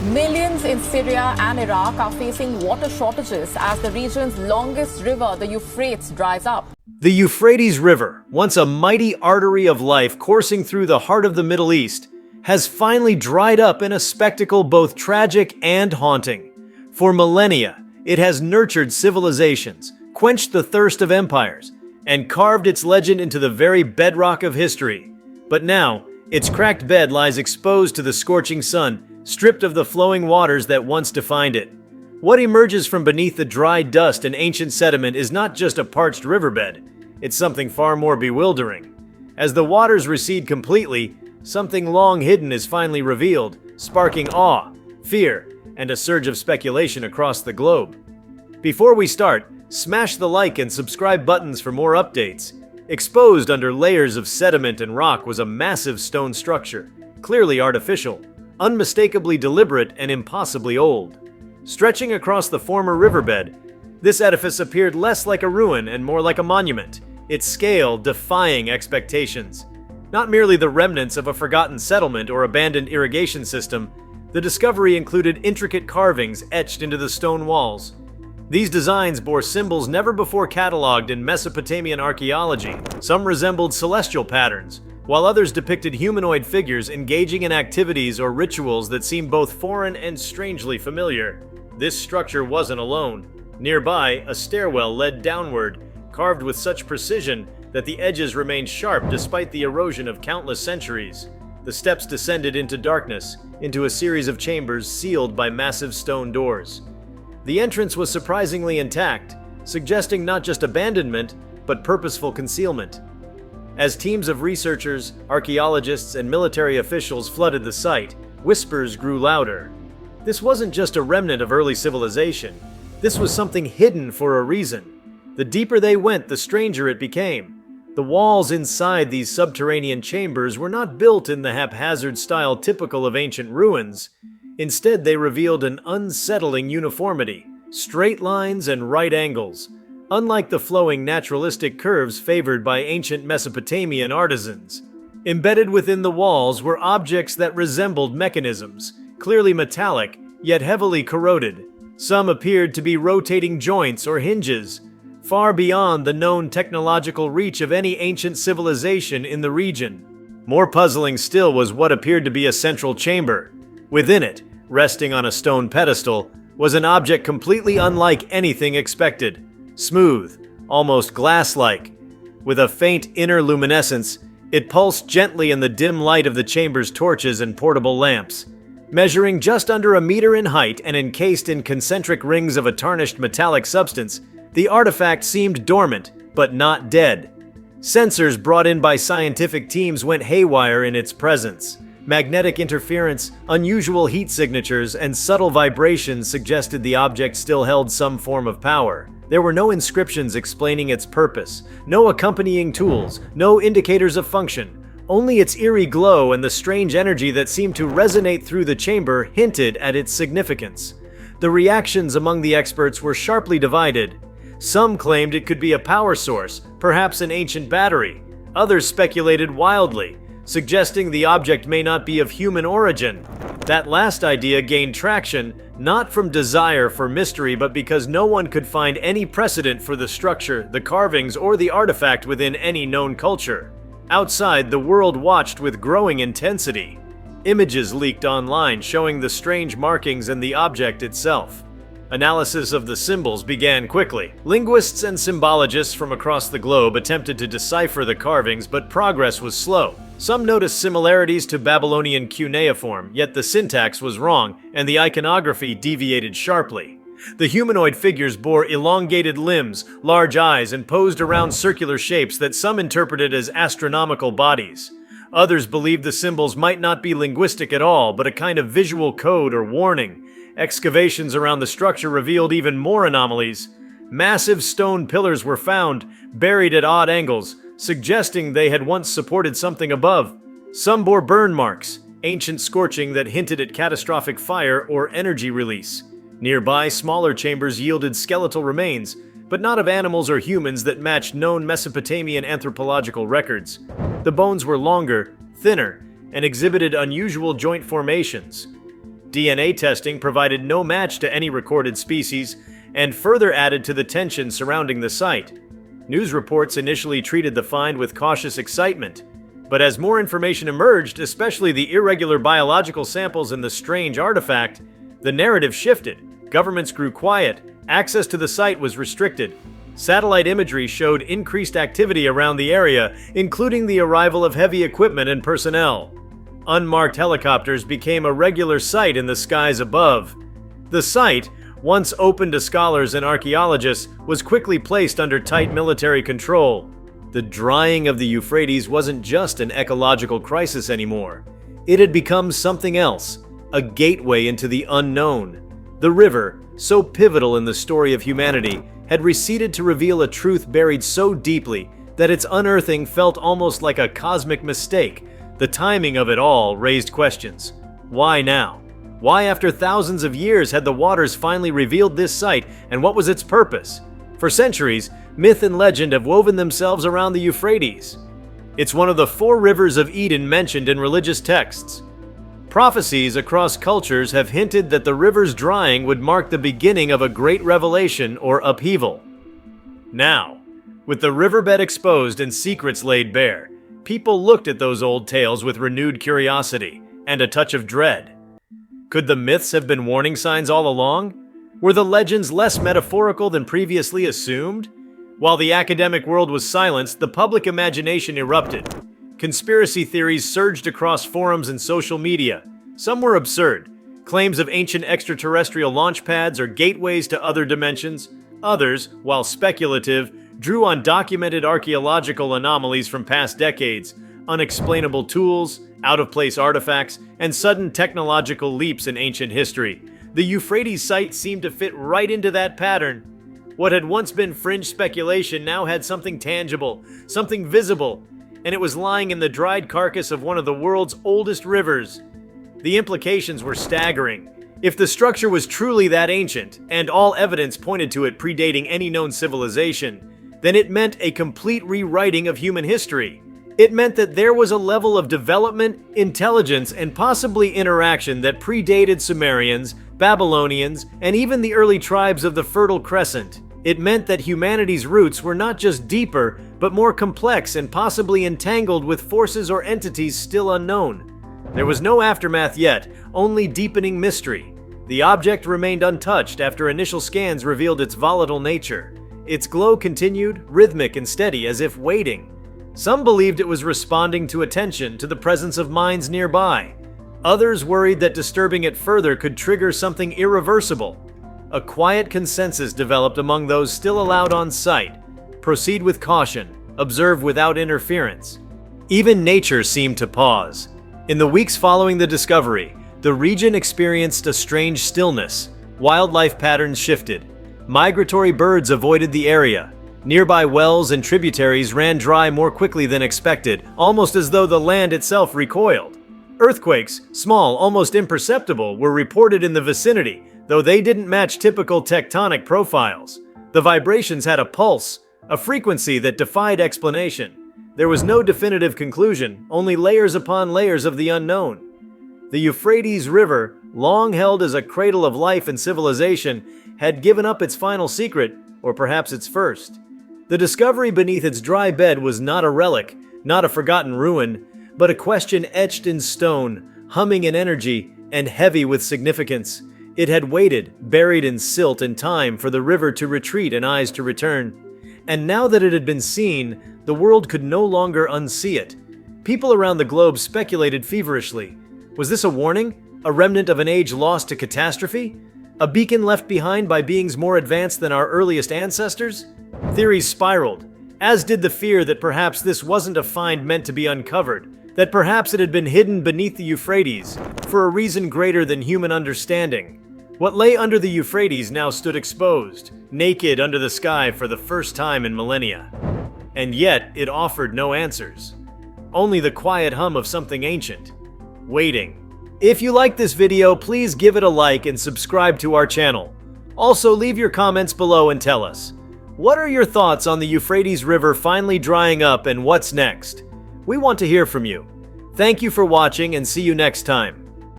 Millions in Syria and Iraq are facing water shortages as the region's longest river, the Euphrates, dries up. The Euphrates River, once a mighty artery of life coursing through the heart of the Middle East, has finally dried up in a spectacle both tragic and haunting. For millennia, it has nurtured civilizations, quenched the thirst of empires, and carved its legend into the very bedrock of history. But now, its cracked bed lies exposed to the scorching sun, stripped of the flowing waters that once defined it. What emerges from beneath the dry dust and ancient sediment is not just a parched riverbed, it's something far more bewildering. As the waters recede completely, something long hidden is finally revealed, sparking awe, fear, and a surge of speculation across the globe. Before we start, smash the like and subscribe buttons for more updates. Exposed under layers of sediment and rock was a massive stone structure, clearly artificial, unmistakably deliberate and impossibly old. Stretching across the former riverbed, this edifice appeared less like a ruin and more like a monument, its scale defying expectations. Not merely the remnants of a forgotten settlement or abandoned irrigation system, the discovery included intricate carvings etched into the stone walls. These designs bore symbols never before catalogued in Mesopotamian archaeology. Some resembled celestial patterns, while others depicted humanoid figures engaging in activities or rituals that seemed both foreign and strangely familiar. This structure wasn't alone. Nearby, a stairwell led downward, carved with such precision that the edges remained sharp despite the erosion of countless centuries. The steps descended into darkness, into a series of chambers sealed by massive stone doors. The entrance was surprisingly intact, suggesting not just abandonment, but purposeful concealment. As teams of researchers, archaeologists, and military officials flooded the site, whispers grew louder. This wasn't just a remnant of early civilization. This was something hidden for a reason. The deeper they went, the stranger it became. The walls inside these subterranean chambers were not built in the haphazard style typical of ancient ruins. Instead, they revealed an unsettling uniformity, straight lines and right angles, unlike the flowing naturalistic curves favored by ancient Mesopotamian artisans. Embedded within the walls were objects that resembled mechanisms, clearly metallic, yet heavily corroded. Some appeared to be rotating joints or hinges, far beyond the known technological reach of any ancient civilization in the region. More puzzling still was what appeared to be a central chamber. Within it, resting on a stone pedestal, was an object completely unlike anything expected. Smooth, almost glass-like. With a faint inner luminescence, it pulsed gently in the dim light of the chamber's torches and portable lamps. Measuring just under a meter in height and encased in concentric rings of a tarnished metallic substance, the artifact seemed dormant, but not dead. Sensors brought in by scientific teams went haywire in its presence. Magnetic interference, unusual heat signatures, and subtle vibrations suggested the object still held some form of power. There were no inscriptions explaining its purpose, no accompanying tools, no indicators of function. Only its eerie glow and the strange energy that seemed to resonate through the chamber hinted at its significance. The reactions among the experts were sharply divided. Some claimed it could be a power source, perhaps an ancient battery. Others speculated wildly, suggesting the object may not be of human origin. That last idea gained traction, not from desire for mystery, but because no one could find any precedent for the structure, the carvings, or the artifact within any known culture. Outside, the world watched with growing intensity. Images leaked online showing the strange markings and the object itself. Analysis of the symbols began quickly. Linguists and symbologists from across the globe attempted to decipher the carvings, but progress was slow. Some noticed similarities to Babylonian cuneiform, yet the syntax was wrong, and the iconography deviated sharply. The humanoid figures bore elongated limbs, large eyes, and posed around circular shapes that some interpreted as astronomical bodies. Others believed the symbols might not be linguistic at all, but a kind of visual code or warning. Excavations around the structure revealed even more anomalies. Massive stone pillars were found, buried at odd angles, suggesting they had once supported something above. Some bore burn marks, ancient scorching that hinted at catastrophic fire or energy release. Nearby, smaller chambers yielded skeletal remains, but not of animals or humans that matched known Mesopotamian anthropological records. The bones were longer, thinner, and exhibited unusual joint formations. DNA testing provided no match to any recorded species and further added to the tension surrounding the site. News reports initially treated the find with cautious excitement, but as more information emerged, especially the irregular biological samples and the strange artifact, the narrative shifted. Governments grew quiet, access to the site was restricted. Satellite imagery showed increased activity around the area, including the arrival of heavy equipment and personnel. Unmarked helicopters became a regular sight in the skies above. The site, once open to scholars and archaeologists, was quickly placed under tight military control. The drying of the Euphrates wasn't just an ecological crisis anymore. It had become something else, a gateway into the unknown. The river, so pivotal in the story of humanity, had receded to reveal a truth buried so deeply that its unearthing felt almost like a cosmic mistake. The timing of it all raised questions. Why now? Why, after thousands of years, had the waters finally revealed this site, and what was its purpose? For centuries, myth and legend have woven themselves around the Euphrates. It's one of the 4 rivers of Eden mentioned in religious texts. Prophecies across cultures have hinted that the river's drying would mark the beginning of a great revelation or upheaval. Now, with the riverbed exposed and secrets laid bare, people looked at those old tales with renewed curiosity and a touch of dread. Could the myths have been warning signs all along? Were the legends less metaphorical than previously assumed? While the academic world was silenced, the public imagination erupted. Conspiracy theories surged across forums and social media. Some were absurd, claims of ancient extraterrestrial launch pads or gateways to other dimensions. Others, while speculative, drew on documented archaeological anomalies from past decades, unexplainable tools, out-of-place artifacts, and sudden technological leaps in ancient history. The Euphrates site seemed to fit right into that pattern. What had once been fringe speculation now had something tangible, something visible, and it was lying in the dried carcass of one of the world's oldest rivers. The implications were staggering. If the structure was truly that ancient, and all evidence pointed to it predating any known civilization, then it meant a complete rewriting of human history. It meant that there was a level of development, intelligence, and possibly interaction that predated Sumerians, Babylonians, and even the early tribes of the Fertile Crescent. It meant that humanity's roots were not just deeper, but more complex and possibly entangled with forces or entities still unknown. There was no aftermath yet, only deepening mystery. The object remained untouched after initial scans revealed its volatile nature. Its glow continued, rhythmic and steady, as if waiting. Some believed it was responding to attention, to the presence of minds nearby. Others worried that disturbing it further could trigger something irreversible. A quiet consensus developed among those still allowed on site. Proceed with caution, observe without interference. Even nature seemed to pause. In the weeks following the discovery, the region experienced a strange stillness. Wildlife patterns shifted. Migratory birds avoided the area. Nearby wells and tributaries ran dry more quickly than expected, almost as though the land itself recoiled. Earthquakes, small, almost imperceptible, were reported in the vicinity, though they didn't match typical tectonic profiles. The vibrations had a pulse, a frequency that defied explanation. There was no definitive conclusion, only layers upon layers of the unknown. The Euphrates River, long held as a cradle of life and civilization, had given up its final secret, or perhaps its first. The discovery beneath its dry bed was not a relic, not a forgotten ruin, but a question etched in stone, humming in energy, and heavy with significance. It had waited, buried in silt and time, for the river to retreat and eyes to return. And now that it had been seen, the world could no longer unsee it. People around the globe speculated feverishly. Was this a warning? A remnant of an age lost to catastrophe? A beacon left behind by beings more advanced than our earliest ancestors? Theories spiraled, as did the fear that perhaps this wasn't a find meant to be uncovered, that perhaps it had been hidden beneath the Euphrates, for a reason greater than human understanding. What lay under the Euphrates now stood exposed, naked under the sky for the first time in millennia. And yet, it offered no answers. Only the quiet hum of something ancient, waiting. If you liked this video, please give it a like and subscribe to our channel. Also, leave your comments below and tell us, what are your thoughts on the Euphrates River finally drying up and what's next? We want to hear from you. Thank you for watching and see you next time.